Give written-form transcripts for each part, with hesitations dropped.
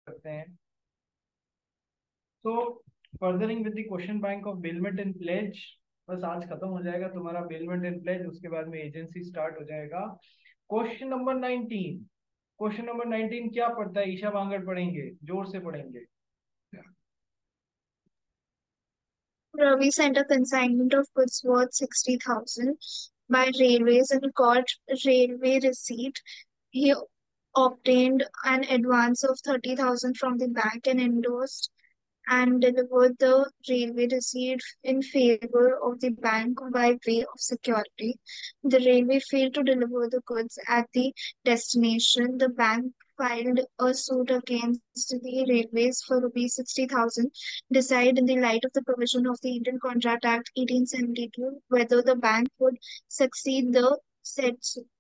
करते हैं। तो furthering with the question bank of bailment and pledge, बस आज खत्म हो जाएगा तुम्हारा बेलमेंट एंड प्लेज, उसके बाद में एजेंसी स्टार्ट हो जाएगा। क्वेश्चन नंबर 19 क्या पढ़ता है? ईशा बांगड़ पढ़ेंगे, जोर से पढ़ेंगे। Ravi sent a consignment of goods worth 60,000 by railways and got railway receipt. He obtained an advance of 30,000 from the bank and endorsed and delivered the railway receipt in favor of the bank by way of security. The railway failed to deliver the goods at the destination. The bank filed a suit against the railways for rupees 60,000. Decide in the light of the provision of the Indian Contract Act 1872 whether the bank would succeed the said suit.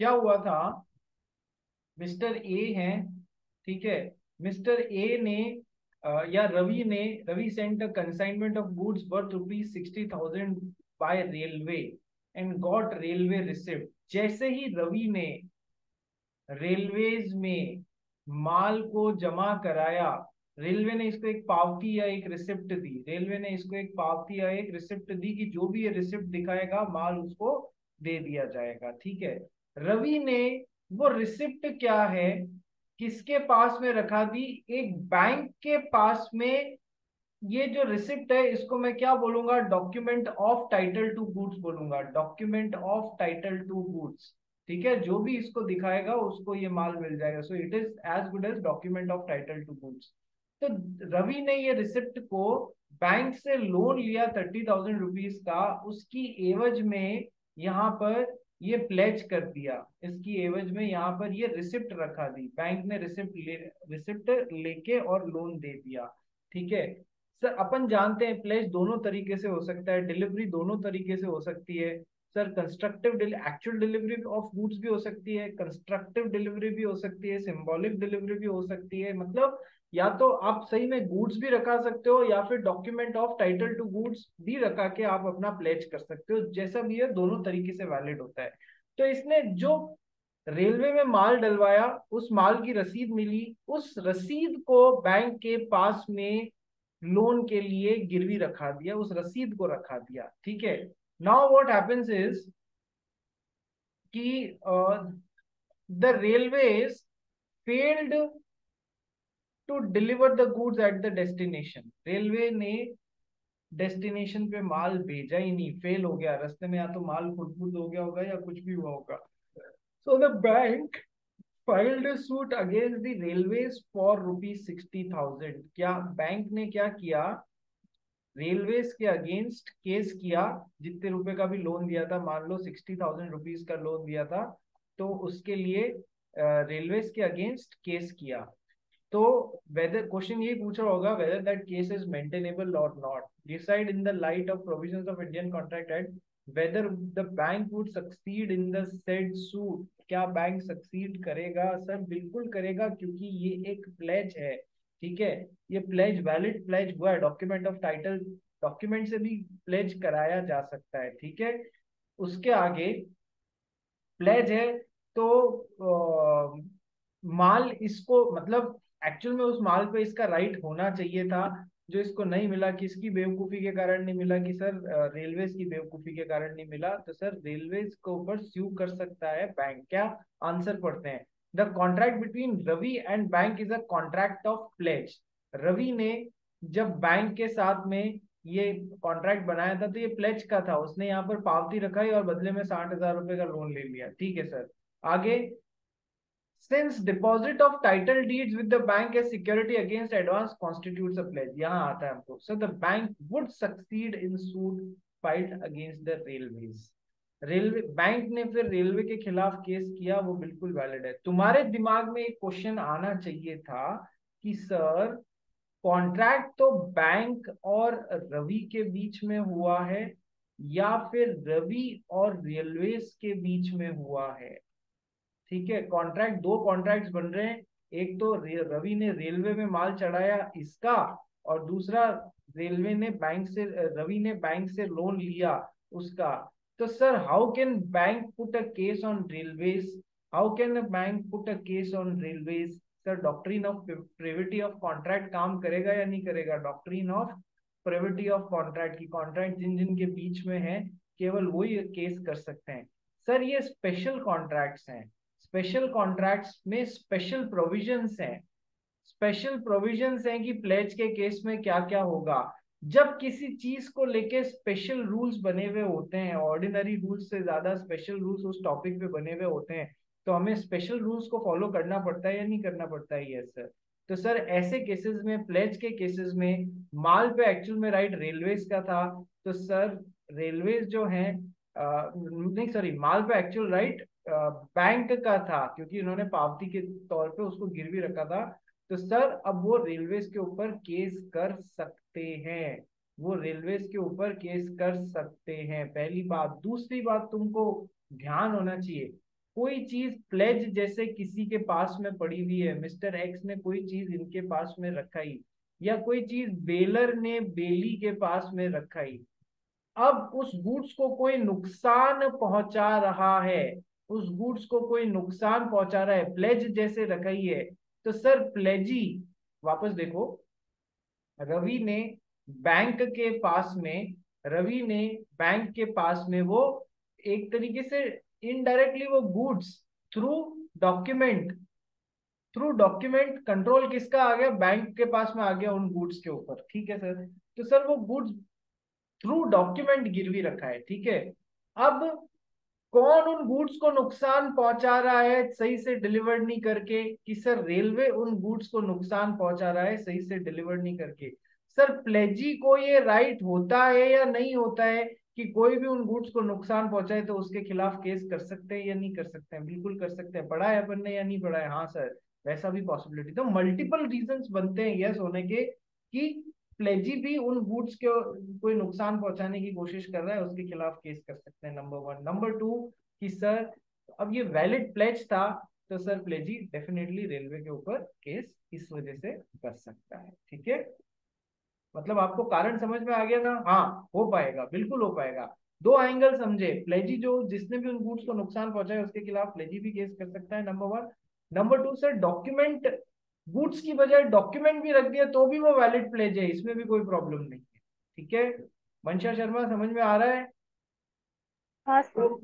क्या हुआ था? Mister A हैं, ठीक है। Mister A ने या Ravi sent a consignment of goods worth ₹60,000 by railway and got railway receipt. जैसे ही रवि ने रेलवेज में माल को जमा कराया, रेलवे ने इसको एक पावती या एक रिसिप्ट दी, रेलवे ने इसको एक पावती या एक रिसिप्ट दी कि जो भी ये रिसिप्ट दिखाएगा माल उसको दे दिया जाएगा, ठीक है। रवि ने वो रिसिप्ट क्या है, किसके पास में रखा दी? एक बैंक के पास में। ये जो रिसिप्ट है इसको मैं क्या बोलूंगा? Document of title to goods बोलूंगा, document of title to goods. ठीक है, जो भी इसको दिखाएगा उसको ये माल मिल जाएगा। So it is as good as document of title to goods. तो रवि ने ये रिसिप्ट को बैंक से लोन लिया 30,000 रुपीज का, उसकी एवज में यहाँ पर ये प्लेज कर दिया, इसकी एवज में यहाँ पर ये रिसिप्ट रखा दी, बैंक ने रिसिप्ट लेके और लोन दे दिया, ठीक है। सर अपन जानते हैं प्लेज दोनों तरीके से हो सकता है, डिलीवरी दोनों तरीके से हो सकती है। Sir constructive actual delivery of goods भी हो सकती है, कंस्ट्रक्टिव डिलीवरी भी हो सकती है, सिंबॉलिक डिलीवरी भी हो सकती है। मतलब या तो आप सही में गुड्स भी रखा सकते हो या फिर document of title to goods भी रखा के आप अपना प्लेज कर सकते हो, जैसा भी है दोनों तरीके से वैलिड होता है। तो इसने जो रेलवे में माल डलवाया, उस माल की रसीद मिली, उस रसीद को बैंक के पास में लोन के लिए गिरवी रखा दिया, उस रसीद को रखा दिया, ठीक है। नाउ व्हाट हैपेंस इज कि the railways failed to deliver the goods at the destination. Railway ने डेस्टिनेशन पे माल भेजा ही नहीं, फेल हो गया, रास्ते में या तो माल खुद हो गया होगा या कुछ भी हुआ होगा। So the bank filed a suit against the railways for ₹60,000। क्या बैंक ने क्या किया? रेलवेज के अगेंस्ट केस किया। जितने रुपए का भी लोन दिया था, मान लो ₹60,000 का लोन दिया था, तो उसके लिए रेलवेज के अगेंस्ट केस किया। तो वेदर क्वेश्चन यही पूछ रहा होगा, whether that case is maintainable और not, decide in the light of provisions of Indian Contract Act whether the bank would succeed in the said suit. क्या बैंक सक्सीड करेगा? Sir बिल्कुल करेगा, क्योंकि ये एक प्लेज है, ठीक है। ये प्लेज वैलिड प्लेज हुआ है, डॉक्यूमेंट ऑफ टाइटल, डॉक्यूमेंट से भी प्लेज कराया जा सकता है, ठीक है। उसके आगे प्लेज है, तो माल इसको मतलब एक्चुअल में उस माल पे इसका राइट होना चाहिए था, जो इसको नहीं मिला। किसकी बेवकूफी के कारण नहीं मिला? कि सर रेलवेज की बेवकूफी के कारण नहीं मिला। तो सर रेलवेज के ऊपर स्यू कर सकता है बैंक। क्या आंसर पढ़ते हैं? The contract between Ravi and bank is a contract of pledge. Ravi ने जब बैंक के साथ में ये कॉन्ट्रैक्ट बनाया था तो ये प्लेज का था, उसने यहाँ पर पावती रखाई और बदले में 60,000 रुपए का लोन ले लिया, ठीक है सर। आगे, since deposit of title deeds with the bank as security against advance constitutes a pledge, यहाँ आता है हमको। So the bank would succeed in suit filed against the railways। Railway bank ने फिर रेलवे के खिलाफ केस किया, वो बिल्कुल वैलिड है। तुम्हारे दिमाग में एक क्वेश्चन आना चाहिए था कि सर कॉन्ट्रैक्ट तो बैंक और रवि के बीच में हुआ है या फिर रवि और रेलवेज के बीच में हुआ है, ठीक है। कॉन्ट्रैक्ट, दो कॉन्ट्रैक्ट्स बन रहे हैं। एक तो रवि ने रेलवे में माल चढ़ाया इसका, और दूसरा रेलवे ने बैंक से रवि ने बैंक से लोन लिया उसका। तो sir how can bank put a case on railways? How can a bank put a case on railways sir doctrine of privity of contract काम करेगा या नहीं करेगा? Doctrine of privity of contract की कॉन्ट्रैक्ट जिन जिन के बीच में है केवल वही केस कर सकते हैं। सर ये स्पेशल कॉन्ट्रैक्ट्स हैं, स्पेशल कॉन्ट्रैक्ट्स में स्पेशल प्रोविजंस हैं, स्पेशल प्रोविजंस हैं कि प्लेज के केस में क्या क्या होगा। जब किसी चीज को लेके स्पेशल रूल्स बने हुए होते हैं, ऑर्डिनरी रूल्स से ज्यादा स्पेशल रूल्स उस टॉपिक पे बने हुए होते हैं, तो हमें स्पेशल रूल्स को फॉलो करना पड़ता है या नहीं करना पड़ता है? Yes sir. तो सर ऐसे केसेस में, प्लेज के केसेस में, माल पे एक्चुअल में राइट रेलवेज का था, तो सर रेलवेज जो है नहीं सॉरी, माल पे एक्चुअल राइट बैंक का था, क्योंकि उन्होंने पावती के तौर पे उसको गिरवी रखा था। तो सर अब वो रेलवेज के ऊपर केस कर सकते हैं, वो रेलवेज के ऊपर केस कर सकते हैं, पहली बात। दूसरी बात तुमको ध्यान होना चाहिए, कोई चीज प्लेज जैसे किसी के पास में पड़ी हुई है, मिस्टर एक्स ने कोई चीज इनके पास में रखाई, या कोई चीज बेलर ने बेली के पास में रखाई, अब उस गुड्स को कोई नुकसान पहुंचा रहा है, उस गुड्स को कोई नुकसान पहुंचा रहा है, प्लेज जैसे रखाई है, तो सर प्लेजी, वापस देखो, रवि ने बैंक के पास में, रवि ने बैंक के पास में वो एक तरीके से इनडायरेक्टली वो goods through document, through document control किसका आ गया? बैंक के पास में आ गया उन गुड्स के ऊपर, ठीक है सर। तो सर वो गुड्स थ्रू डॉक्यूमेंट गिरवी रखा है, ठीक है। अब कौन उन गुड्स को नुकसान पहुंचा रहा है सही से डिलीवर नहीं करके? कि सर रेलवे उन गुड्स को नुकसान पहुंचा रहा है सही से डिलीवर नहीं करके। सर प्लेजी को ये राइट होता है या नहीं होता है कि कोई भी उन गुड्स को नुकसान पहुंचाए तो उसके खिलाफ केस कर सकते हैं या नहीं कर सकते हैं? बिल्कुल कर सकते हैं। पढ़ा है अपन ने या नहीं पढ़ा है? हाँ सर, वैसा भी पॉसिबिलिटी, तो मल्टीपल रीजंस बनते हैं यस होने के कि प्लेजी भी उन गुड्स के कोई नुकसान पहुंचाने की कोशिश कर रहा है, उसके खिलाफ केस कर सकते हैं, नंबर वन। नंबर टू कि सर अब ये वैलिड प्लेज था, तो सर प्लेजी डेफिनेटली रेलवे के ऊपर केस इस वजह से कर सकता है, ठीक है। मतलब आपको कारण समझ में आ गया ना? हाँ हो पाएगा, बिल्कुल हो पाएगा। दो एंगल समझे, प्लेजी जो जिसने भी उन गुड्स को नुकसान पहुंचाया उसके खिलाफ प्लेजी भी केस कर सकता है, number one. Number two sir document, goods की बजाय डॉक्यूमेंट भी रख दिया तो भी वो वैलिड प्लेज है, इसमें भी कोई प्रॉब्लम नहीं है, ठीक है। मंशा शर्मा समझ में आ रहा है? हाँ सर। श्लोक,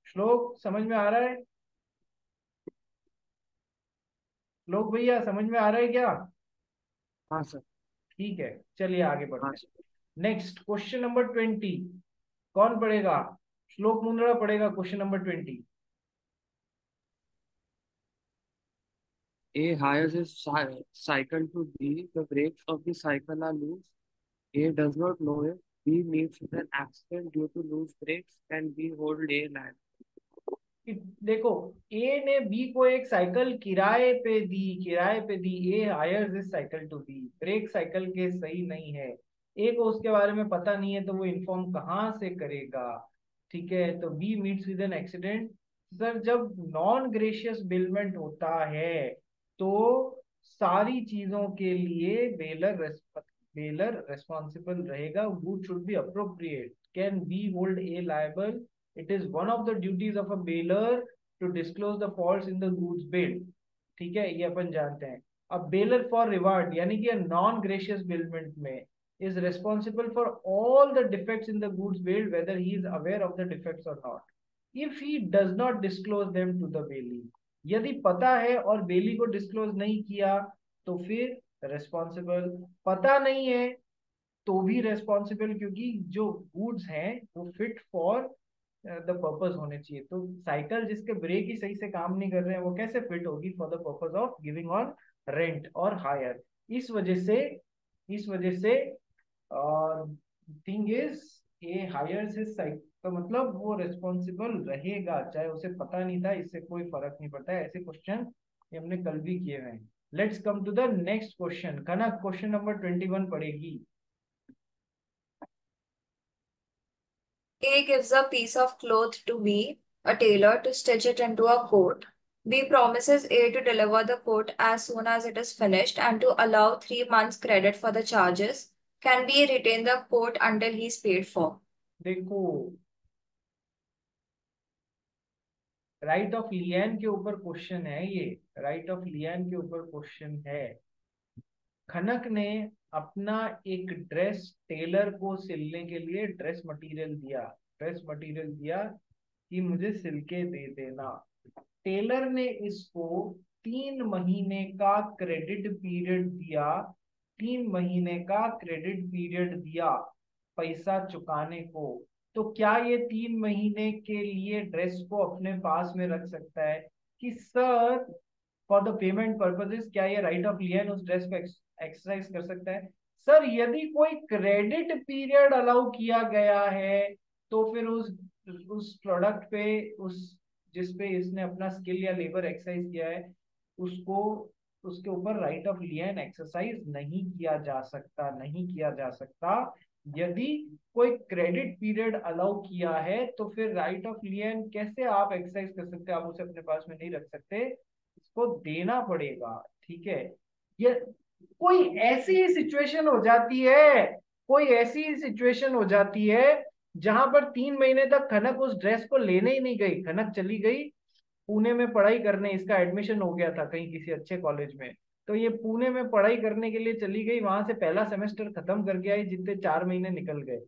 श्लोक समझ में आ रहा है? श्लोक भैया समझ में आ रहा है क्या? हाँ सर। ठीक है, चलिए आगे हाँ बढ़ते सर। हैं। नेक्स्ट क्वेश्चन नंबर 20, कौन पढ़ेगा? श्लोक मुंद्रा पढ़ेगा question number 20। A hires a cycle to B. The brakes of the cycle are loose. A does not know it. B meets with an accident due to loose brakes and B hold A line. देखो, ए ने B को एक cycle किराए पे दी, किराए पे दी, A hires this cycle to B, break cycle के सही नहीं है, ए को उसके बारे में पता नहीं है, तो वो इन्फॉर्म कहाँ से करेगा? ठीक है, तो B meets with an accident. Sir जब नॉन ग्रेशियस बिलमेंट होता है तो सारी चीजों के लिए बेलर रेस्पॉन्सिबल रहेगा, good should be appropriate, can be hold a liable, it is one of the duties of a baler to disclose the faults in the goods billed, ठीक है, ये अपन जानते हैं। अब बेलर फॉर रिवार्ड यानी कि non gratuitous बिलमेंट में is responsible for all the defects in the goods billed whether he is aware of the defects or not, if he does not disclose them to the bailey, यदि पता है और बेली को disclose नहीं किया तो फिर रेस्पॉन्सिबल, पता नहीं है तो भी रेस्पॉन्सिबल, क्योंकि जो गुड्स हैं वो फिट फॉर द पर्पस होने चाहिए। तो साइकिल जिसके ब्रेक ही सही से काम नहीं कर रहे हैं वो कैसे फिट होगी for the purpose of giving on rent और हायर? इस वजह से, इस वजह से thing is a hires his cycle, तो मतलब वो रिस्पॉन्सिबल रहेगा चाहे उसे पता नहीं था, इससे कोई फर्क नहीं पड़ता है। ऐसे क्वेश्चन हमने कल भी किए हैं। Let's come to the next question. Kanak question number 21 पढ़ेगी। A gives a piece of cloth to B, a tailor, to stitch it into a coat. B promises A to deliver the coat as soon as it is finished and to allow 3 months credit for the charges. Can B retain the coat until he is paid for? देखो right of लियन के ऊपर question है ये, right of लियन के ऊपर question है। खनक ने अपना एक ड्रेस टेलर को सिलने के लिए ड्रेस मटेरियल दिया कि मुझे सिल के दे देना। टेलर ने इसको 3 महीने का क्रेडिट पीरियड दिया, 3 महीने का क्रेडिट पीरियड दिया पैसा चुकाने को। तो क्या ये 3 महीने के लिए ड्रेस को अपने पास में रख सकता है कि sir for the payment purposes, क्या ये राइट ऑफ लियन उस ड्रेस को एक्सरसाइज कर सकता है? सर यदि कोई क्रेडिट पीरियड अलाउ किया गया है तो फिर उस प्रोडक्ट पे, उस जिस पे इसने अपना स्किल या लेबर एक्सरसाइज किया है, उसको उसके ऊपर राइट ऑफ लियन एक्सरसाइज नहीं किया जा सकता, नहीं किया जा सकता। यदि कोई क्रेडिट पीरियड अलाउ किया है तो फिर राइट ऑफ लियन कैसे आप एक्सरसाइज कर सकते हैं? आप उसे अपने पास में नहीं रख सकते, इसको देना पड़ेगा। ठीक है, ये कोई ऐसी सिचुएशन हो जाती है, कोई ऐसी सिचुएशन हो जाती है जहां पर 3 महीने तक खनक उस ड्रेस को लेने ही नहीं गई। खनक चली गई पुणे में पढ़ाई करने, इसका एडमिशन हो गया था कहीं किसी अच्छे कॉलेज में, तो ये पुणे में पढ़ाई करने के लिए चली गई, वहां से पहला सेमेस्टर खत्म करके आई, जितने 4 महीने निकल गए।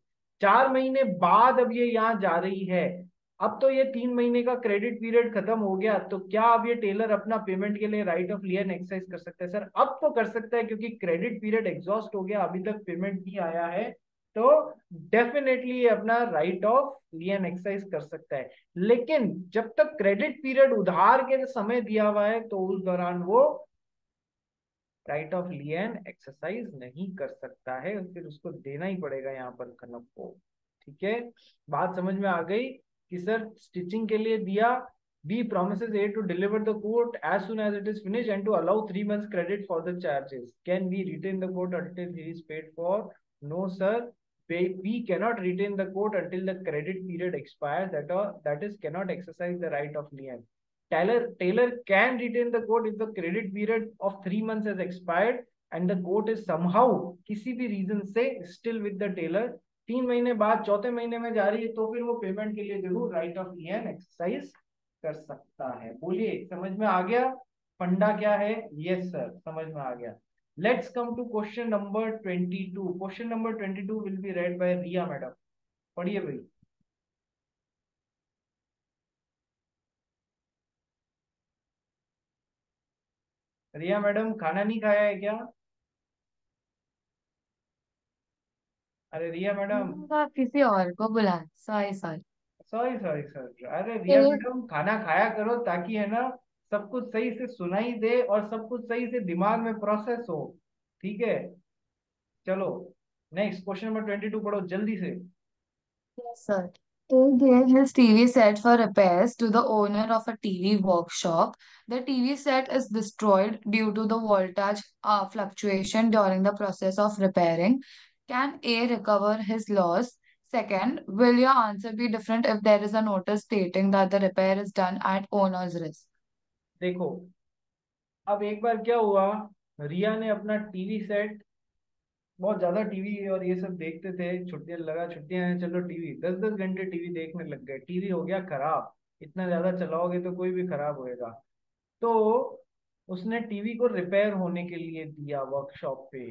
4 महीने बाद अब ये यहाँ जा रही है। अब तो ये 3 महीने का क्रेडिट पीरियड खत्म हो गया, तो क्या अब ये टेलर अपना पेमेंट के लिए राइट ऑफ लियन एक्सरसाइज कर सकता है? सर अब तो कर सकता है, क्योंकि क्रेडिट पीरियड एग्जॉस्ट हो गया, अभी तक पेमेंट नहीं आया है, तो डेफिनेटली ये अपना राइट ऑफ लियन एक्सरसाइज कर सकता है। लेकिन जब तक क्रेडिट पीरियड उधार के समय दिया हुआ है तो उस दौरान वो राइट ऑफ लियन एक्सरसाइज नहीं कर सकता है, फिर उसको देना ही पड़ेगा यहाँ पर खनक को। ठीक है, बात समझ में आ गई कि सर स्टिचिंग के लिए दिया, B promises A to deliver the coat as soon as it is finished and to allow 3 months credit for the charges. Can we retain the coat until he is paid for? No sir, we cannot retain the coat until the credit period expires, that is cannot exercise the right of lien. Taylor can retain the court if the credit period of 3 months has expired and the court is somehow किसी भी reason से still with the tailor। 3 महीने बाद चौथे महीने में जा रही है तो फिर वो पेमेंट के लिए जरूर राइट ऑफ लियन एक्सरसाइज कर सकता है। बोलिए समझ में आ गया फंडा क्या है? यस सर समझ में आ गया। Let's come to question number 22। Question number 22 will be read by Riya madam. पढ़िए भाई। रिया मैडम खाना नहीं खाया है क्या? अरे रिया मैडम, आप किसी और को बुला, sorry sorry. Sorry sorry sir, अरे रिया मैडम खाना खाया करो ताकि है ना सब कुछ सही से सुनाई दे और सब कुछ सही से दिमाग में प्रोसेस हो। ठीक है, चलो नेक्स्ट क्वेश्चन नंबर 22 पढ़ो जल्दी से। Yes, sir. He gave his TV set for repairs to the owner of a TV workshop. The TV set is destroyed due to the voltage fluctuation during the process of repairing. Can A recover his loss? Second, will your answer be different if there is a notice stating that the repair is done at owner's risk? देखो अब एक बार क्या हुआ, रिया ने अपना TV set, बहुत ज्यादा TV और ये सब देखते थे, छुट्टियां हैं चलो टीवी 10-10 घंटे टीवी देखने लग गए, टीवी हो गया खराब। इतना ज्यादा चलाओगे तो कोई भी खराब होएगा। तो उसने टीवी को रिपेयर होने के लिए दिया वर्कशॉप पे।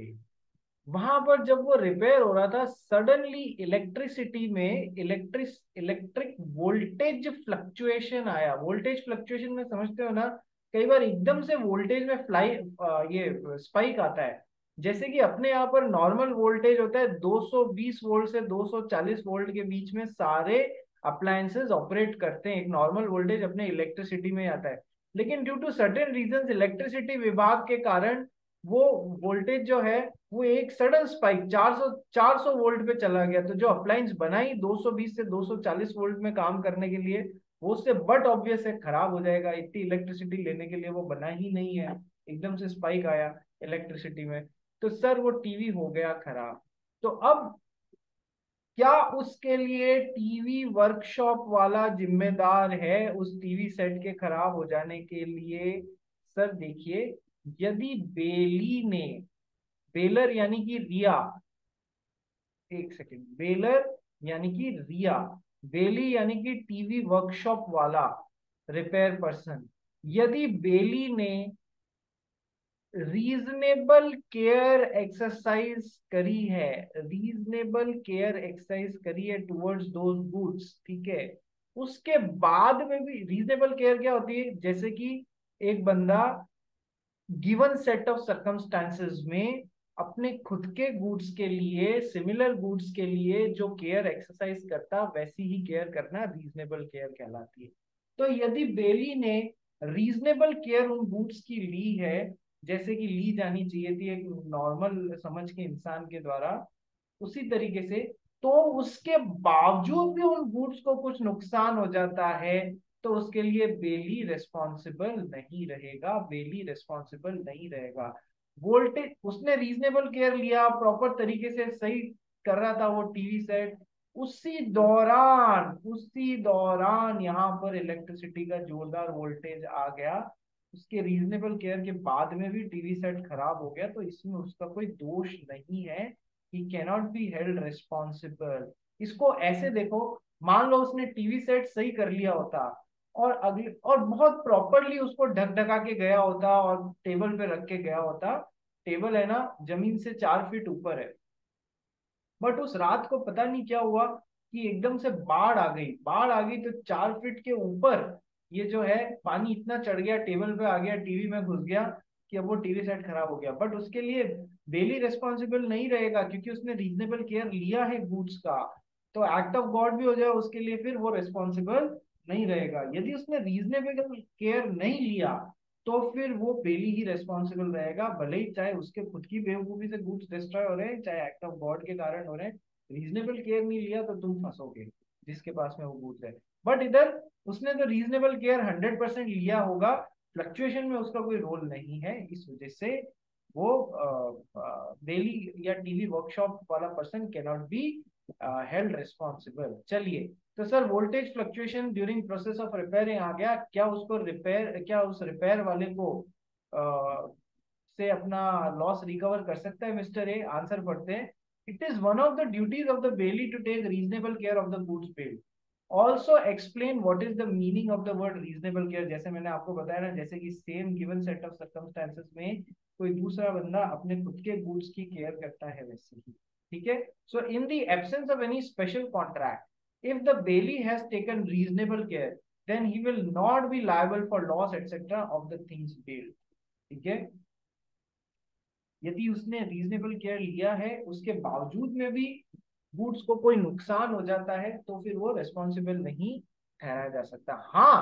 वहां पर जब वो रिपेयर हो रहा था सडनली इलेक्ट्रिसिटी में इलेक्ट्रिक वोल्टेज फ्लक्चुएशन आया। वोल्टेज फ्लक्चुएशन में समझते हो ना, कई बार एकदम से वोल्टेज में ये स्पाइक आता है। जैसे कि अपने यहाँ पर नॉर्मल वोल्टेज होता है 220 वोल्ट से 240 वोल्ट के बीच में सारे अप्लायंसेस ऑपरेट करते हैं, एक नॉर्मल वोल्टेज अपने इलेक्ट्रिसिटी में आता है। लेकिन due to certain reasons electricity विभाग के कारण वो वोल्टेज जो है वो एक सडन स्पाइक 400 वोल्ट पे चला गया। तो जो अप्लायंस बनाई 220 से 240 वोल्ट में काम करने के लिए, वो उससे बट ऑब्वियस है खराब हो जाएगा, इतनी इलेक्ट्रिसिटी लेने के लिए वो बना ही नहीं है। एकदम से स्पाइक आया इलेक्ट्रिसिटी में, तो सर वो टीवी हो गया खराब। तो अब क्या उसके लिए टीवी वर्कशॉप वाला जिम्मेदार है उस टीवी सेट के खराब हो जाने के लिए? सर देखिए, यदि बेली ने, बेलर यानी कि रिया, एक सेकेंड, बेलर यानी कि रिया, बेली यानी कि टीवी वर्कशॉप वाला, रिपेयर पर्सन, यदि बेली ने रीजनेबल केयर एक्सरसाइज करी है, रीजनेबल केयर एक्सरसाइज करी है टुवर्ड्स दोज गुड्स, ठीक है, उसके बाद में भी रीजनेबल केयर क्या होती है, जैसे कि एक बंदा गिवन सेट ऑफ सर्कमस्टांसेस में अपने खुद के गुड्स के लिए, सिमिलर गुड्स के लिए जो केयर एक्सरसाइज करता वैसी ही केयर करना रीजनेबल केयर कहलाती है। तो यदि बेली ने रीजनेबल केयर उन गुड्स की ली है, जैसे कि ली जानी चाहिए थी एक नॉर्मल समझ के इंसान के द्वारा, उसी तरीके से, तो उसके बावजूद भी उन गुड्स को कुछ नुकसान हो जाता है, तो उसके लिए बेली रिस्पॉन्सिबल नहीं रहेगा, बेली रिस्पॉन्सिबल नहीं रहेगा। वोल्टेज उसने रीजनेबल केयर लिया, प्रॉपर तरीके से सही कर रहा था वो टीवी सेट, उसी दौरान यहाँ पर इलेक्ट्रिसिटी का जोरदार वोल्टेज आ गया, उसके रीजनेबल केयर के बाद में भी टीवी सेट खराब हो गया, तो इसमें उसका कोई दोष नहीं है, ही कैनॉट बी हेल्ड रिस्पॉन्सिबल। इसको ऐसे देखो, मान लो उसने टीवी सेट सही कर लिया होता और अगले और बहुत प्रॉपरली उसको ढक ढका के गया होता और टेबल पे रख के गया होता, टेबल है ना जमीन से 4 फीट ऊपर है, बट उस रात को पता नहीं क्या हुआ कि एकदम से बाढ़ आ गई, बाढ़ आ गई तो 4 फीट के ऊपर ये जो है पानी इतना चढ़ गया, टेबल पे आ गया, टीवी में घुस गया, कि अब वो टीवी सेट खराब हो गया, बट उसके लिए बेली रिस्पॉन्सिबल नहीं रहेगा क्योंकि उसने रीजनेबल केयर लिया है गुड्स का, तो एक्ट ऑफ गॉड भी हो जाए उसके लिए, फिर वो रिस्पॉन्सिबल नहीं रहेगा। यदि उसने रीजनेबल केयर नहीं लिया तो फिर वो बेली ही रेस्पॉन्सिबल रहेगा, भले ही चाहे उसके खुद की बेवकूफी से गुड्स डिस्ट्रॉय हो रहे हैं, चाहे एक्ट ऑफ गॉड के कारण हो रहे हैं, रीजनेबल केयर नहीं लिया तो तुम फंसोगे जिसके पास में वो गुड्स है। बट इधर उसने तो रीजनेबल केयर 100% लिया होगा, फ्लक्चुएशन में उसका कोई रोल नहीं है, इस वजह से वो बेली या टीवी वर्कशॉप वाला person cannot be held responsible. चलिए, तो sir voltage fluctuation during process of repairing आ गया, क्या उसको रिपेयर, क्या उस रिपेयर वाले को से अपना लॉस रिकवर कर सकता है मिस्टर ए? आंसर पढ़ते हैं, it is one of the duties of the bailee to take reasonable care of the goods paid. Also explain what is the meaning of the word reasonable care, जैसे मैंने आपको बताया ना, जैसे कि same given set of circumstances में कोई दूसरा बंदा अपने खुद के गुड्स की केयर करता है वैसे ही, ठीक है। So in the absence of any special contract, if the bailee has taken reasonable care, then he will not be liable for loss etc of the things bailed, ठीक है। यदि उसने रीजनेबल केयर लिया है उसके बावजूद में भी गुड्स को कोई नुकसान हो जाता है तो फिर वो रेस्पॉन्सिबल नहीं ठहराया जा सकता। हाँ,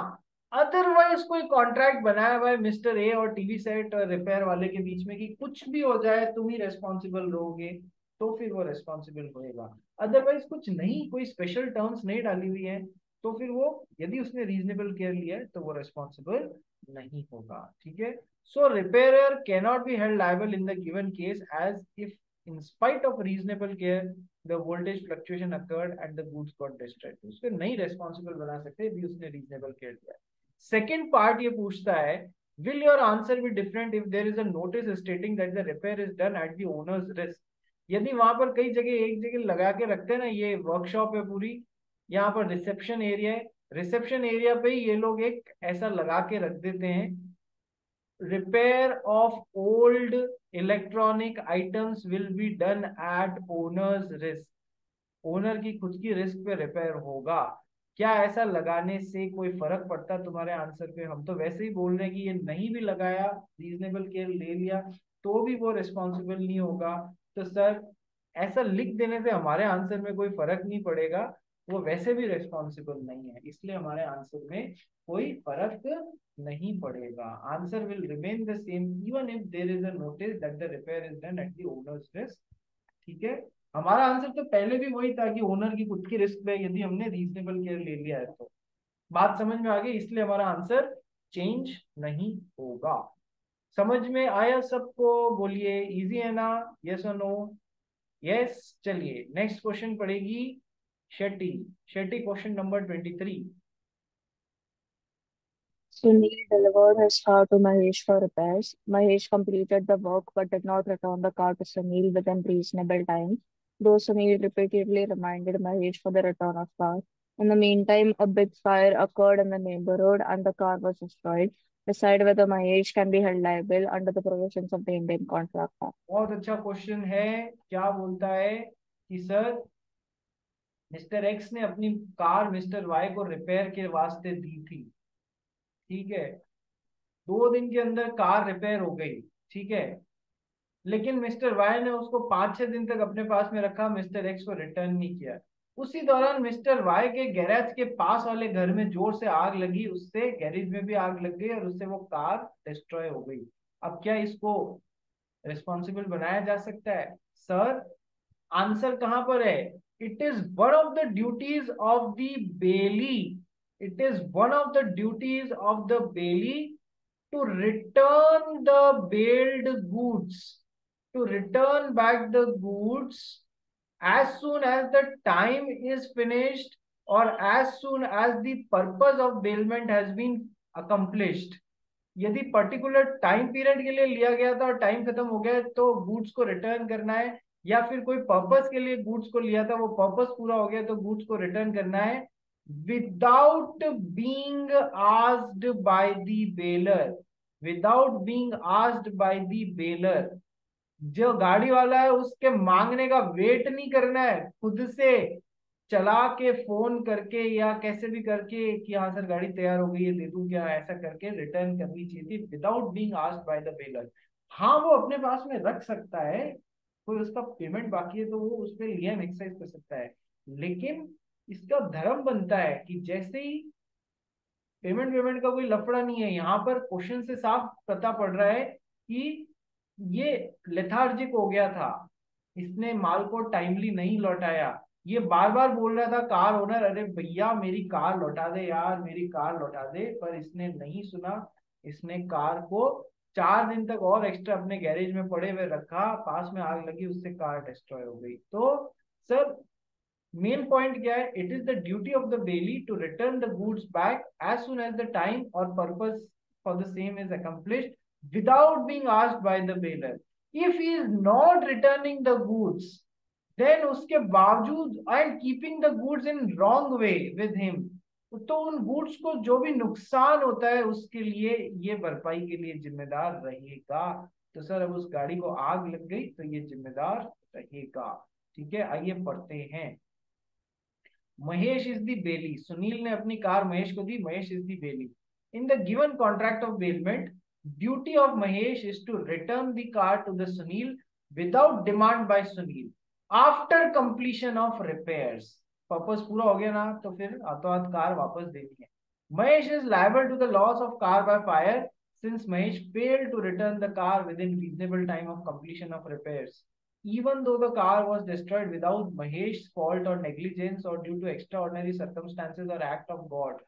अदरवाइज कोई कॉन्ट्रैक्ट बनाया हुआ है मिस्टर ए और टीवी सेट और रिपेयर वाले के बीच में कि कुछ भी हो जाए तुम ही रेस्पॉन्सिबल रहोगे, तो फिर वो रेस्पॉन्सिबल होएगा। अदरवाइज कुछ नहीं, कोई स्पेशल टर्म्स नहीं डाली हुई है, तो फिर वो यदि उसने रीजनेबल केयर लिया है तो वो रेस्पॉन्सिबल नहीं होगा, ठीक है। So repairer cannot be held liable in the given case as if in spite of reasonable care the voltage fluctuation occurred and the goods got destroyed, उसको नहीं रेस्पॉन्सिबल बना सकते भी उसने रीजनेबल केयर किया। सेकेंड पार्ट ये पूछता है, will your answer be different if there is a notice stating that the repair is done at the owner's risk? यदि वहां पर कई जगह एक जगह लगा के रखते हैं ना, ये वर्कशॉप है पूरी, यहाँ पर रिसेप्शन एरिया है, रिसेप्शन एरिया पे ही ये लोग एक ऐसा लगा के रख देते हैं, repair of old electronic items will be done at owners risk, owner की खुद की रिस्क पे रिपेयर होगा। क्या ऐसा लगाने से कोई फर्क पड़ता है तुम्हारे आंसर पे? हम तो वैसे ही बोल रहे हैं कि ये नहीं भी लगाया, रीजनेबल केयर ले लिया, तो भी वो रिस्पॉन्सिबल नहीं होगा। तो सर ऐसा लिख देने से हमारे आंसर में कोई फर्क नहीं पड़ेगा, वो वैसे भी रिस्पॉन्सिबल नहीं है, इसलिए हमारे आंसर में कोई फर्क नहीं पड़ेगा। Answer will remain the same even if there is a notice that the repair is done at the owner's risk, ठीक है। हमारा आंसर तो पहले भी वही था कि ओनर की खुद की रिस्क पे यदि हमने रीजनेबल केयर ले लिया है तो। बात समझ में आ गई, इसलिए हमारा आंसर चेंज नहीं होगा। समझ में आया सबको? बोलिए इजी है ना? यस और नो? यस। चलिए नेक्स्ट क्वेश्चन पढ़ेगी Shetty. Shetty question number 23। Sunil delivered his car to Mahesh for repairs. Mahesh completed the work but did not return the car to Sunil within reasonable time. Though Sunil repeatedly reminded Mahesh for the return of car, In the meantime, a big fire occurred in the neighborhood and the car was destroyed. Decide whether Mahesh can be held liable under the provisions of the Indian Contract Act. बहुत अच्छा question है। क्या बोलता है कि sir mister x ने अपनी car mister Y को रिपेयर के वास्ते दी थी, ठीक है। 2 दिन के अंदर कार रिपेयर हो गई, ठीक है। लेकिन मिस्टर वाई ने उसको 5-6 दिन तक अपने पास में रखा, मिस्टर एक्स को रिटर्न नहीं किया। उसी दौरान मिस्टर वाई के गैरेज के पास वाले घर में जोर से आग लगी, उससे गैरेज में भी आग लग गई और उससे वो कार डिस्ट्रॉय हो गई। अब क्या इसको रिस्पॉन्सिबल बनाया जा सकता है? सर आंसर कहां पर है? It is one of the duties of the Bailey, it is one of the duties of the Bailey to return the bailed goods, to return back the goods as soon as the time is finished or as soon as the purpose of bailment has been accomplished। यदि particular time period के लिए लिया गया था और time खत्म हो गया तो गुड्स को रिटर्न करना है, या फिर कोई पर्पस के लिए गुड्स को लिया था, वो पर्पस पूरा हो गया तो गुड्स को रिटर्न करना है without being asked by the baler, without being asked by the baler. जो गाड़ी वाला है उसके मांगने का वेट नहीं करना है, खुद से चला के फोन करके या कैसे भी करके कि हाँ सर गाड़ी तैयार हो गई है दे दूं क्या, ऐसा करके रिटर्न करनी चाहिए थी without being asked by the baler. हाँ वो अपने पास में रख सकता है, कोई उसका पेमेंट बाकी है तो वो उस पर ईएम एक्सरसाइज कर सकता है, लेकिन इसका धर्म बनता है कि जैसे ही पेमेंट वेमेंट का कोई लफड़ा नहीं है। यहाँ पर क्वेश्चन से साफ पता पड़ रहा है कि ये लेथार्जिक हो गया था, इसने माल को टाइमली नहीं लौटाया। ये बार बार बोल रहा था कार ओनर, अरे भैया मेरी कार लौटा दे यार, मेरी कार लौटा दे, पर इसने नहीं सुना। इसने कार को 4 दिन तक और एक्स्ट्रा अपने गैरेज में पड़े हुए रखा, पास में आग लगी, उससे कार डिस्ट्रॉय हो गई। तो सर मेन पॉइंट क्या है? It is the duty of the bailee to return the goods back as soon as the time और purpose for the same is accomplished without being asked by the bailiff. If he is not returning the goods, then उसके बावजूद and keeping the goods in wrong way with him, तो उन goods को जो भी नुकसान होता है उसके लिए ये भरपाई के लिए जिम्मेदार रहेगा। तो सर अब उस गाड़ी को आग लग गई तो ये जिम्मेदार रहेगा। ठीक है, आइए पढ़ते हैं। Mahesh is the bailee, Sunil ने अपनी कार महेश को दी, Mahesh is the bailee. In the given contract of bailment duty of Mahesh is to return the car to the Sunil without demand by Sunil after completion of repairs. Purpose पूरा हो गया ना तो फिर हाथों कार वापस देनी है। Mahesh is liable to the loss of car by fire since Mahesh failed to return the car within reasonable time of completion of repairs, even though the car was destroyed without Mahesh's fault or negligence or due to extraordinary circumstances or act of God।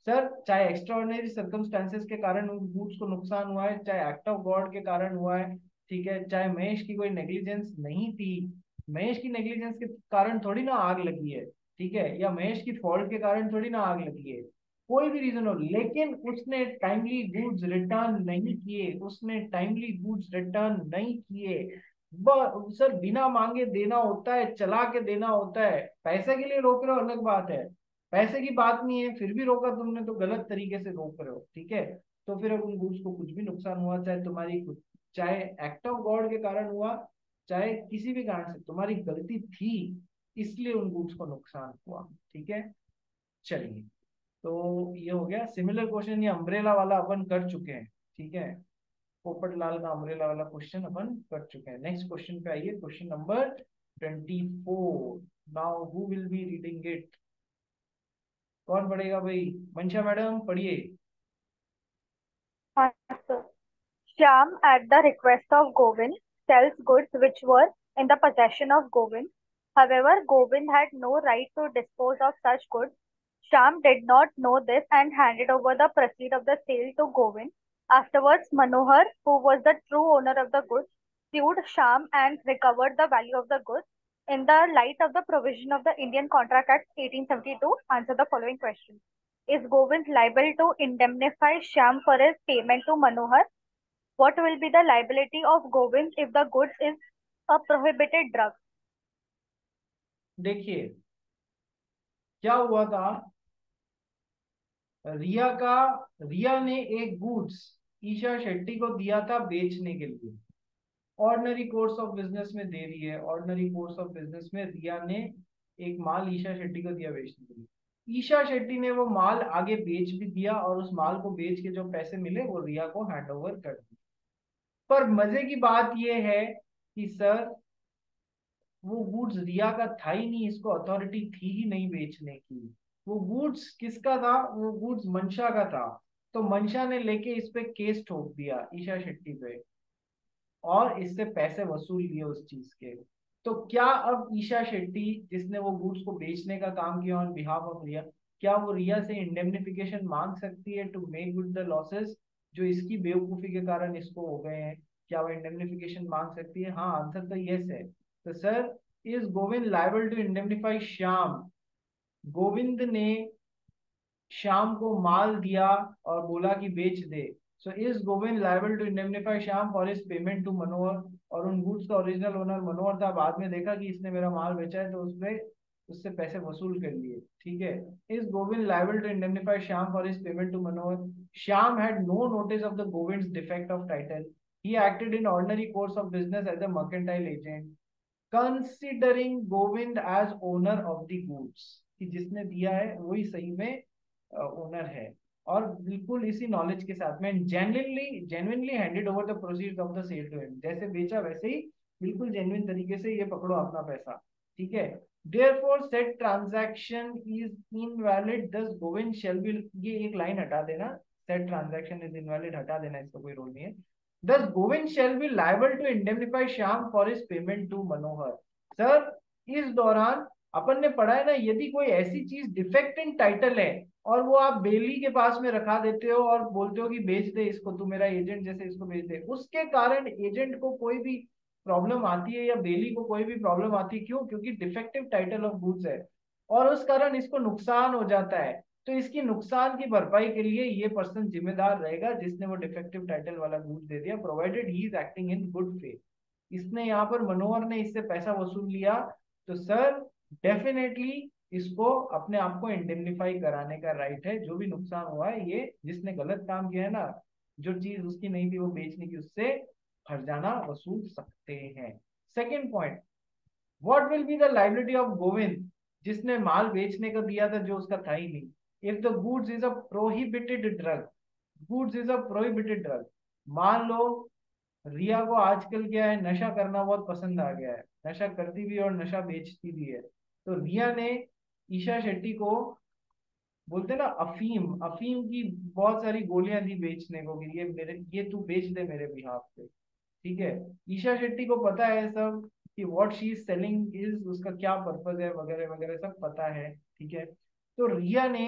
Sir चाहे extraordinary circumstances के कारण उन goods को नुकसान हुआ है, चाहे act of God के कारण हुआ है, ठीक है, चाहे महेश की कोई नेग्लिजेंस नहीं थी, महेश की नेग्लिजेंस के कारण थोड़ी ना आग लगी है, ठीक है, या महेश की फॉल्ट के कारण थोड़ी ना आग लगी है, कोई भी रीजन हो, लेकिन उसने टाइमली गुड्स रिटर्न नहीं किए, उसने टाइमली गुड्स रिटर्न नहीं किए। सर बिना मांगे देना होता है, चला के देना होता है। पैसे के लिए रोक रहे हो अलग बात है, पैसे की बात नहीं है, फिर भी रोका तुमने तो गलत तरीके से रोक रहे हो, ठीक है। तो फिर अब उन गुड्स को कुछ भी नुकसान हुआ, चाहे तुम्हारी चाहे एक्ट ऑफ गॉड के कारण हुआ, चाहे किसी भी कारण से तुम्हारी गलती थी, इसलिए उन गुड्स को नुकसान हुआ, ठीक है। चलिए, तो ये हो गया सिमिलर क्वेश्चन, ये अम्ब्रेला वाला अपन कर चुके हैं, ठीक है। पोपटलाल का अम्ब्रेला वाला क्वेश्चन अपन कर चुके हैं। नेक्स्ट क्वेश्चन पे आइए, question number 24। Now who will be reading it? कौन पढ़ेगा भाई? मंशा मैडम पढ़िए। हाँ sir. Shyam, at the request of Govind, sells goods which were in the possession of Govind. However, Govind had no right to dispose of such goods. Shyam did not know this and handed over the proceeds of the sale to Govind. Afterwards, Manohar, who was the true owner of the goods, sued Shyam and recovered the value of the goods. In the light of the provision of the Indian Contract Act 1872, answer the following questions. Is Govind liable to indemnify Shyam for his payment to Manohar? What will be the liability of Govind if the goods is a prohibited drug? देखिए, क्या हुआ था, रिया ने एक goods Isha Shetty को दिया था बेचने के लिए। ऑर्डिनरी कोर्स ऑफ बिजनेस में दे रही है, ऑर्डिनरी कोर्स ऑफ बिजनेस में रिया ने एक माल ईशा शेट्टी को दिया बेचने के लिए। ईशा शेट्टी ने वो माल आगे बेच भी दिया और उस माल को बेच के जो पैसे मिले वो रिया को हैंड ओवर कर दिए। पर मजे की बात यह है कि सर वो गुड्स रिया का था ही नहीं, इसको अथॉरिटी थी ही नहीं बेचने की। वो गुड्स किसका था, वो गुड्स मंशा का था। तो मंशा ने लेके इस पे केस ठोक दिया ईशा शेट्टी पे और इससे पैसे वसूल लिए उस चीज के। तो क्या अब ईशा शेट्टी जिसने वो गुड्स को बेचने का काम किया ऑन बिहाफ ऑफ रिया, क्या वो रिया से इंडेमनिफिकेशन मांग सकती है to make good the losses जो इसकी बेवकूफी के कारण इसको हो गए हैं? क्या वो इंडेमनिफिकेशन मांग सकती है? हाँ, आंसर तो यस है। तो sir, is Govind liable to indemnify Shyam? Govind ने श्याम को माल दिया और बोला कि बेच दे। So is Govind liable to indemnify Shyam for his payment to Manohar? और उन गुड्स का ओरिजिनल ओनर मनोहर था, बाद में देखा कि इसने मेरा माल बेचा है तो उससे पैसे वसूल कर लिए। ठीक है। Is Govind liable to indemnify Shyam for his payment to Manohar? Shyam had no notice of the Govind's defect of title, he acted in ordinary course of business as a mercantile agent considering Govind as owner of the goods, कि जिसने दिया है वही सही में owner है। और बिल्कुल इसी नॉलेज के साथ में genuinely handed over the proceeds of the sale to him, जैसे बेचा वैसे ही बिल्कुल जेन्युइन तरीके से ये पकड़ो अपना पैसा। ठीक है। Therefore said transaction is invalid, thus Govind shall be, ये एक लाइन हटा देना, said transaction is invalid हटा देना, इसका कोई रोल नहीं है। Thus Govind shall be liable to indemnify Shyam for his payment to Manohar. Sir, इस दौरान अपन ने पढ़ा है ना, यदि कोई ऐसी चीज डिफेक्ट इन टाइटल है और वो आप बेली के पास में रखा देते हो और बोलते हो कि बेच दे इसको, तू मेरा एजेंट जैसे इसको बेच दे, उसके कारण एजेंट को कोई भी प्रॉब्लम आती है या बेली को कोई भी प्रॉब्लम आती है, क्यों? क्योंकि डिफेक्टिव टाइटल ऑफ गुड्स है और उस कारण इसको नुकसान हो जाता है। तो इसकी नुकसान की भरपाई के लिए ये पर्सन जिम्मेदार रहेगा जिसने वो डिफेक्टिव टाइटल वाला गुड्स दे दिया, provided he is acting in good faith. इसने यहाँ पर मनोहर ने इससे पैसा वसूल लिया, तो सर डेफिनेटली इसको अपने आप को इंडेमनिफाई कराने का राइट है। जो भी नुकसान हुआ है, ये जिसने गलत काम किया है ना, जो चीज उसकी नहीं थी वो बेचने की, उससे हर्जाना वसूल सकते हैं। Second point, what will be the liability of Govind जिसने माल बेचने को दिया था जो उसका था ही नहीं? If the goods is a prohibited drug, goods is a prohibited drug. मान लो रिया को आजकल क्या है, नशा करना बहुत पसंद आ गया है, नशा करती भी है और नशा बेचती भी है। तो रिया ने ईशा शेट्टी को, बोलते ना अफीम, अफीम की बहुत सारी गोलियां दी बेचने को कि ये तू बेच दे मेरे बिहाफ पे। ठीक है। ईशा शेट्टी को पता है सब कि what she is selling is, उसका क्या पर्पज है वगैरह वगैरह सब पता है। ठीक है। तो रिया ने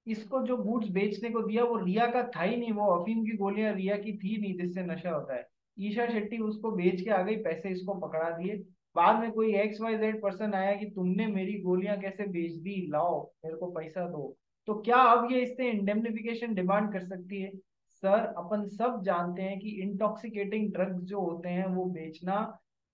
इसको जो गुड्स बेचने को दिया वो रिया का था ही नहीं, वो अफीम की गोलियां रिया की थी नहीं जिससे नशा होता है। ईशा शेट्टी उसको बेच के आ गई, पैसे इसको पकड़ा दिए। बाद में कोई XYZ पर्सन आया कि तुमने मेरी गोलियां कैसे बेच दी, लाओ मेरे को पैसा दो। तो क्या अब ये इससे इंडेमनिफिकेशन डिमांड कर सकती है? सर, अपन सब जानते हैं कि इंटॉक्सिकेटिंग ड्रग्स जो होते हैं वो बेचना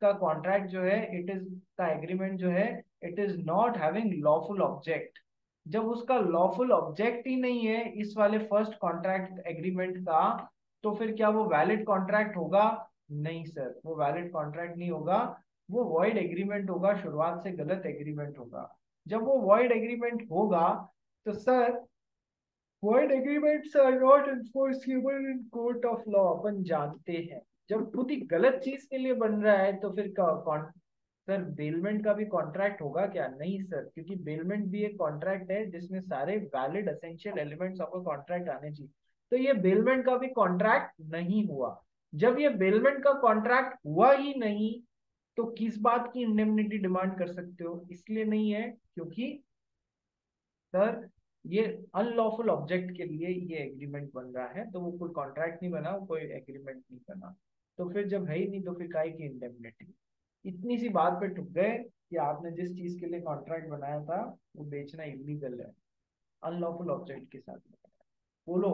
का कॉन्ट्रैक्ट जो है, इट इज का एग्रीमेंट जो है, it is not having lawful object. जब उसका लॉफुल ऑब्जेक्ट ही नहीं है इस वाले फर्स्ट कॉन्ट्रैक्ट एग्रीमेंट का, तो फिर क्या वो वैलिड कॉन्ट्रैक्ट होगा? नहीं सर, वो वैलिड कॉन्ट्रैक्ट नहीं होगा, वो वॉइड एग्रीमेंट होगा, शुरुआत से गलत एग्रीमेंट होगा। जब वो वॉइड एग्रीमेंट होगा तो sir, void agreements are not enforceable in court of law, अपन जानते हैं। जब खुद ही गलत चीज के लिए बन रहा है तो फिर सर बेलमेंट का भी कॉन्ट्रैक्ट होगा क्या? नहीं सर, क्योंकि बेलमेंट भी एक कॉन्ट्रैक्ट है जिसमें सारे valid essential elements of a contract आने चाहिए। तो ये बेलमेंट का भी कॉन्ट्रैक्ट नहीं हुआ। जब ये बेलमेंट का कॉन्ट्रैक्ट हुआ ही नहीं तो किस बात की इंडेमनिटी डिमांड कर सकते हो? इसलिए नहीं है क्योंकि सर ये अनलॉफुल ऑब्जेक्ट के लिए ये एग्रीमेंट बन रहा है, तो वो कोई कॉन्ट्रैक्ट नहीं बना, वो कोई एग्रीमेंट नहीं बना। तो फिर जब है ही नहीं तो फिर काहे की इंडेमनिटी? इतनी सी बात पे ठुक गए कि आपने जिस चीज के लिए कॉन्ट्रैक्ट बनाया था वो बेचना इलीगल है, अनलॉफुल ऑब्जेक्ट के साथ। बोलो।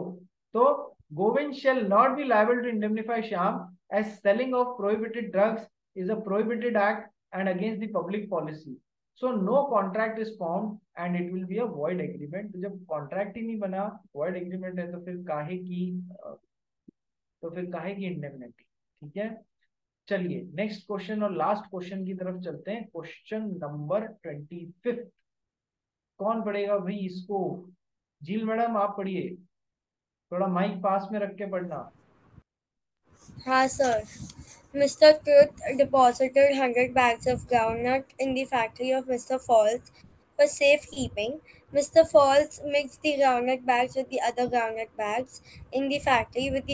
तो Govind shall not be liable to indemnify Shyam as selling of prohibited drugs is a prohibited act and against the public policy. So no contract is formed and it will be a void agreement. तो जब contract ही नहीं बना, void agreement है, तो फिर काहे की indemnity. ठीक है, चलिए नेक्स्ट क्वेश्चन और लास्ट क्वेश्चन की तरफ चलते हैं। Question number 25। कौन पढ़ेगा भाई इसको? झील मैडम आप पढ़िए, थोड़ा माइक पास में रख के पढ़ना। हाँ sir. Mr. Truth deposited 100 bags of groundnut in the factory of Mr. Falls for safekeeping. Mr. Falls mixed the groundnut bags with the other groundnut bags in the factory with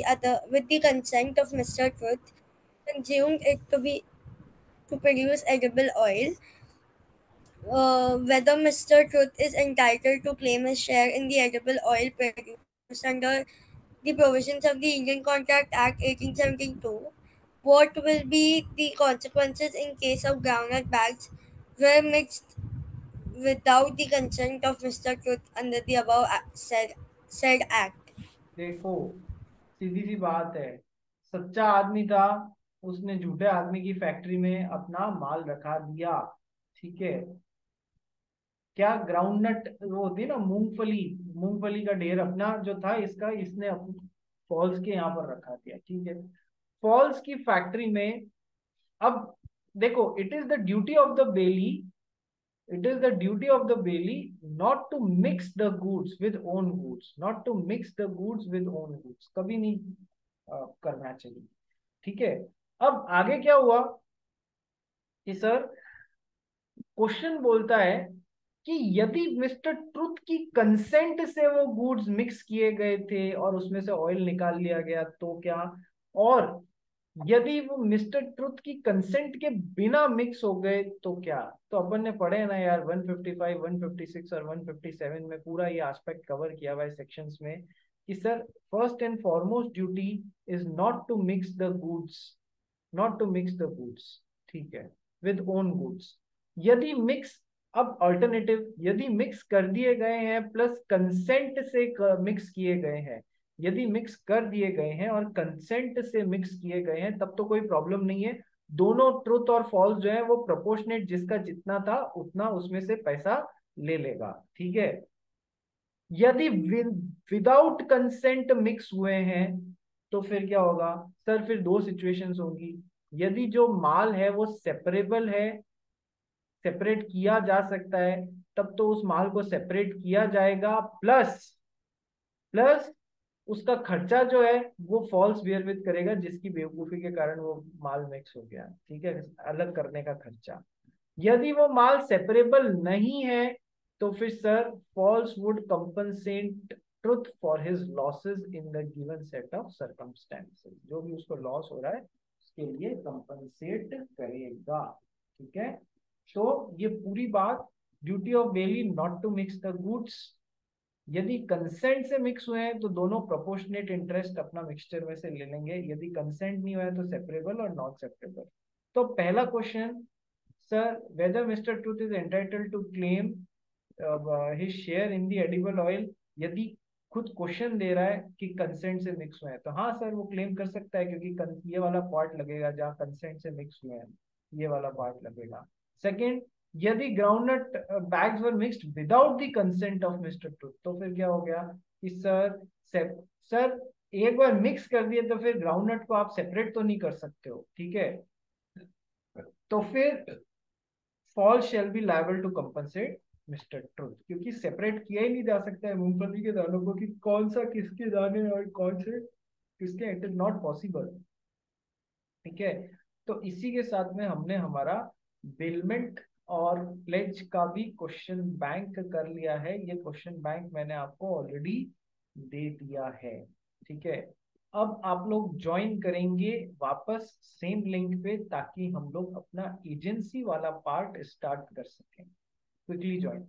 the consent of Mr. Truth, consumed it to produce edible oil. Whether Mr. Truth is entitled to claim his share in the edible oil produced under the provisions of the Indian Contract Act 1872. What will be the consequences in case of groundnut bags were mixed without the consent of Mr. Truth under the above said act? देखो सीधी सी बात है, सच्चा आदमी था, उसने झूठे आदमी की फैक्ट्री में अपना माल रखा दिया। ठीक है, क्या ग्राउंडनट वो होती है ना, मूंगफली, मूंगफली का ढेर अपना जो था इसका, इसने फॉल्स के यहाँ पर रखा दिया। ठीक है, फॉल्स की फैक्ट्री में। अब देखो, it is the duty of the Bailey, it is the duty of the bailey not to mix the goods with own goods, not to mix the goods with own goods, कभी नहीं करना चाहिए। ठीक है, अब आगे क्या हुआ कि सर क्वेश्चन बोलता है कि यदि मिस्टर ट्रुथ की कंसेंट से वो गुड्स मिक्स किए गए थे और उसमें से ऑयल निकाल लिया गया तो क्या, और यदि वो मिस्टर ट्रुथ की कंसेंट के बिना मिक्स हो गए तो क्या। तो अपन ने पढ़े ना यार 155, 156 और 157 में पूरा ये एस्पेक्ट कवर किया हुआ है सेक्शंस में कि sir first and foremost duty is not to mix the goods, not to mix the goods, ठीक है, विद ओन गुड्स। यदि मिक्स, अब अल्टरनेटिव, यदि मिक्स कर दिए गए हैं प्लस कंसेंट से मिक्स किए गए हैं, यदि मिक्स कर दिए गए हैं और कंसेंट से मिक्स किए गए हैं तब तो कोई प्रॉब्लम नहीं है, दोनों ट्रुथ और फॉल्स जो है वो प्रोपोर्शनेट, जिसका जितना था उतना उसमें से पैसा ले लेगा। ठीक है, यदि विदाउट कंसेंट मिक्स हुए हैं तो फिर क्या होगा सर? फिर दो सिचुएशंस होगी। यदि जो माल है वो सेपरेबल है, सेपरेट किया जा सकता है, तब तो उस माल को सेपरेट किया जाएगा, प्लस प्लस उसका खर्चा जो है वो फॉल्स बियर विद करेगा, जिसकी बेवकूफी के कारण वो माल मिक्स हो गया। ठीक है, अलग करने का खर्चा। यदि वो माल सेपरेबल नहीं है तो फिर sir Falls would compensate Truth for his losses in the given set of circumstances. जो भी उसको लॉस हो रहा है उसके लिए कंपनसेट करेगा। ठीक है, तो ये पूरी बात, duty of bailee not to mix the goods, यदि कंसेंट से मिक्स हुए हैं तो दोनों प्रोपोर्शनेट इंटरेस्ट अपना मिक्सचर में से ले लेंगे, यदि कंसेंट नहीं हुआ है तो सेपरेबल और नॉट सेपरेबल। तो पहला question, sir whether mister Truth is entitled to claim his share in the edible oil, यदि खुद क्वेश्चन दे रहा है कि कंसेंट से मिक्स हुए हैं तो हाँ सर वो क्लेम कर सकता है, क्योंकि ये वाला पार्ट लगेगा जहाँ कंसेंट से मिक्स हुए हैं, ये वाला पार्ट लगेगा। सेकेंड, यदि groundnut bags were mixed without the consent of mister truth, तो फिर क्या हो गया कि सर एक बार मिक्स कर दिए तो फिर ग्राउंडनट को आप सेपरेट तो नहीं कर सकते हो। ठीक है, तो फिर Fall shall be liable to compensate mister Truth, क्योंकि सेपरेट किया ही नहीं जा सकता है मूंगफली के दानों को कि कौन सा किसके दाने और कौन से किसके, इट इज नॉट पॉसिबल। ठीक है, तो इसी के साथ में हमने हमारा बिलमेंट और प्लेज का भी क्वेश्चन बैंक कर लिया है। ये क्वेश्चन बैंक मैंने आपको ऑलरेडी दे दिया है। ठीक है, अब आप लोग ज्वाइन करेंगे वापस सेम लिंक पे ताकि हम लोग अपना एजेंसी वाला पार्ट स्टार्ट कर सकें। Quickly join.